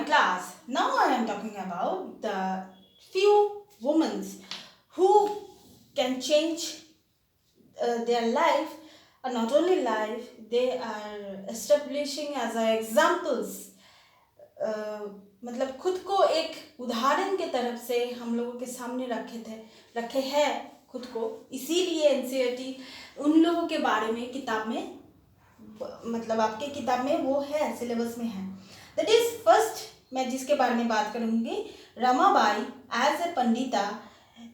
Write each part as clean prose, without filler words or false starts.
class. Now I am talking about the few women who can change their life, or not only life, they are establishing as a examples. मतलब खुद को एक उदाहरण के तरफ से हम लोगों के सामने रखे हैं खुद को, इसीलिए एनसीईआरटी उन लोगों के बारे में किताब में, मतलब आपके किताब में वो है, सिलेबस में है. दैट इज फर्स्ट, मैं जिसके बारे में बात करूंगी, Ramabai as a Pandita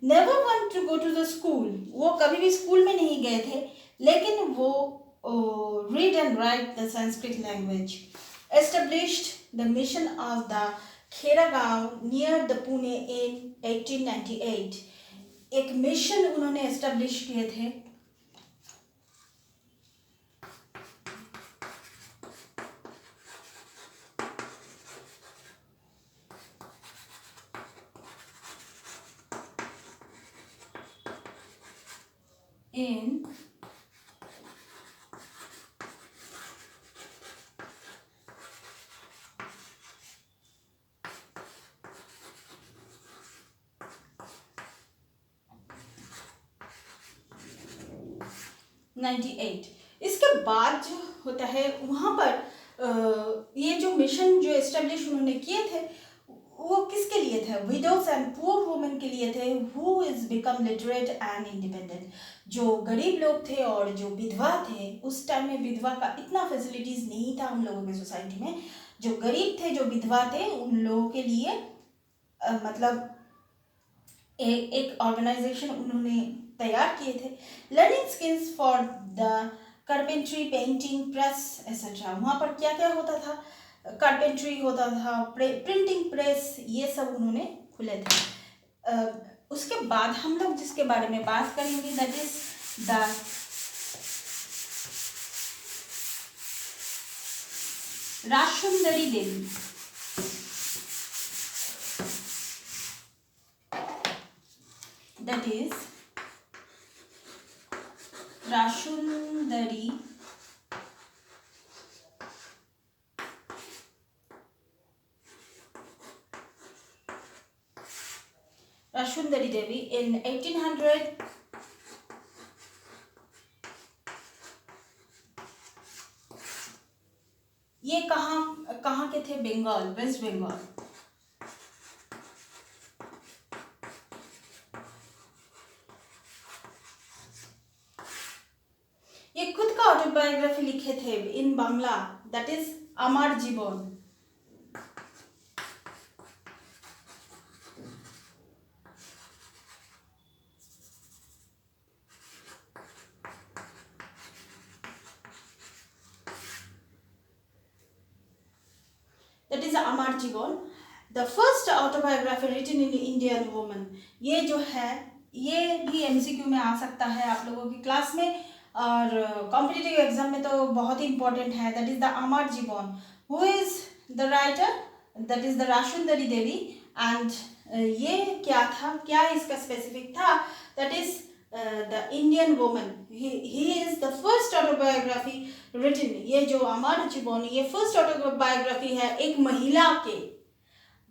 never want to go to the school. वो कभी भी स्कूल में नहीं गए थे, लेकिन वो read and write the Sanskrit language. Established the mission of the Kheragaon near the Pune in 1898. एक मिशन उन्होंने एस्टेब्लिश किए थे. in 98. इसके बाद जो होता है वहाँ पर ये जो मिशन जो एस्टेब्लिश उन्होंने किए थे वो किसके लिए थे? विडोज एंड पुअर वुमेन के लिए थे, who is become literate and independent. जो गरीब लोग थे और जो विधवा थे, उस टाइम में विधवा का इतना फैसिलिटीज नहीं था हम लोगों की सोसाइटी में. जो गरीब थे, जो विधवा थे, उन लोगों के लिए मतलब एक ऑर्गेनाइजेशन उन्होंने तैयार किए थे. Learning skills for the carpentry, painting, press etcetera. वहाँ पर क्या क्या होता था? कार्पेंट्री होता था, प्रिंटिंग प्रेस, ये सब उन्होंने खुले थे. उसके बाद हम लोग जिसके बारे में बात करेंगे, that is the Rassundari Devi. That is Rassundari Rassundari Devi in 1800. ये कहाँ के थे? बंगाल, वेस्ट बंगाल. ये खुद का ऑटोबायोग्राफी लिखे थे in Bangla, that is Amar Jiban. That is Amar Jiban, the first autobiography written in Indian woman. ये जो है ये भी एमसीक्यू में आ सकता है आप लोगों की क्लास में, और कॉम्पिटिटिव एग्जाम में तो बहुत ही इंपॉर्टेंट है. That is the Amar Jiban. Who is the writer? That is the Rassundari Devi. And ये क्या था, क्या इसका स्पेसिफिक था? That is the Indian woman. He is the first autobiography written. ये जो अमर जीवन, ये फर्स्ट ऑटोबायोग्राफी है एक महिला के,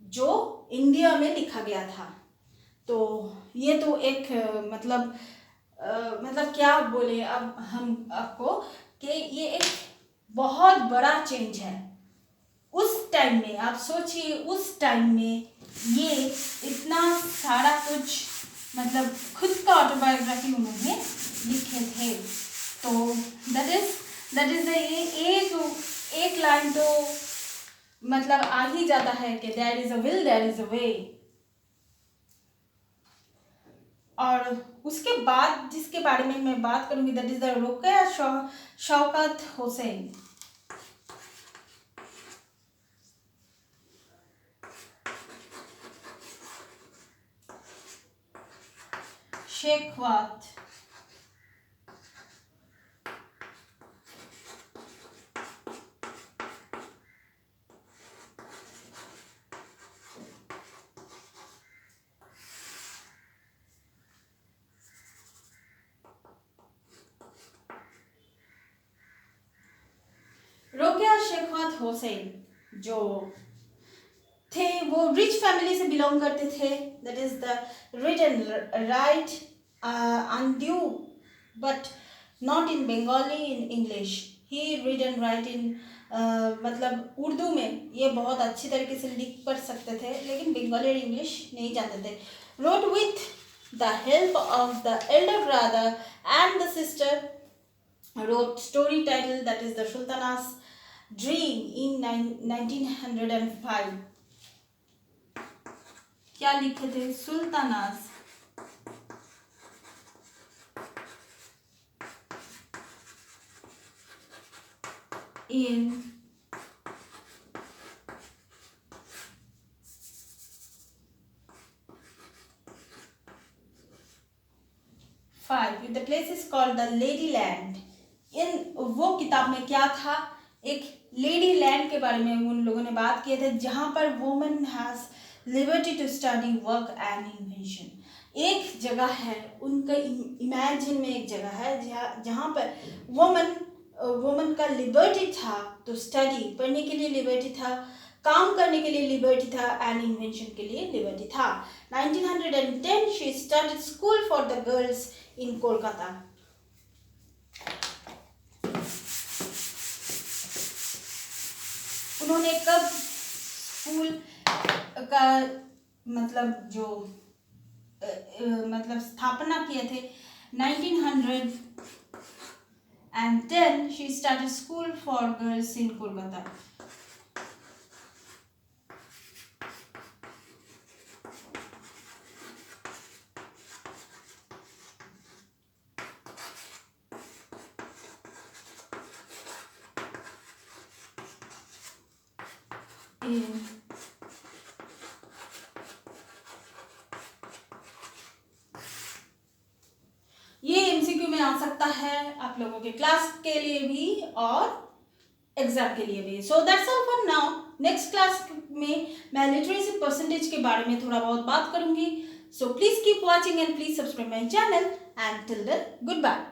जो इंडिया में लिखा गया था. तो ये तो एक मतलब क्या बोले अब हम आपको, कि ये एक बहुत बड़ा चेंज है. उस टाइम में आप सोचिए, उस टाइम में ये इतना सारा कुछ, मतलब खुद का ऑटोबायोग्राफी उन्होंने लिखे थे. तो दैट इज एक लाइन तो मतलब आ ही जाता है कि there is a will, there is a way. और उसके बाद जिसके बारे में मैं बात करूंगी, that is the Rokeya Shaukat Hossain. Sakhawat. Rokeya Sakhawat Hossain जो थे वो रिच फैमिली से बिलोंग करते थे. That is the read and write undue but not in Bengali, in English. He read and write in मतलब उर्दू में ये बहुत अच्छी तरीके से लिख पढ़ सकते थे, लेकिन बंगाली और इंग्लिश नहीं जानते थे. Wrote with the help of the elder brother and the sister, wrote story title that is the Sultana's Dream in 1905. क्या लिखे थे? सुल्तानास in 5. The place is called the Ladyland. इन वो किताब में क्या था? एक लेडी लैंड के बारे में उन लोगों ने बात किए थे, जहाँ पर women has liberty to study work and invention. एक जगह है उनका इमेजिन में, एक जगह है जहाँ पर वुमेन का लिबर्टी था तो स्टडी, पढ़ने के लिए लिबर्टी था, काम करने के लिए लिबर्टी था, एंड इन्वेंशन के लिए लिबर्टी था. 1910 she started school for the girls in Kolkata. उन्होंने कब स्कूल का मतलब जो मतलब स्थापना किए थे? 1910 she started school for girls in Kolkata. ये एमसीक्यू में आ सकता है आप लोगों के क्लास के लिए भी और एग्जाम के लिए भी. So that's all for now. Next class में मैं लिटरेसी परसेंटेज के बारे में थोड़ा बहुत बात करूंगी. So please keep watching and please subscribe my channel and till then good bye.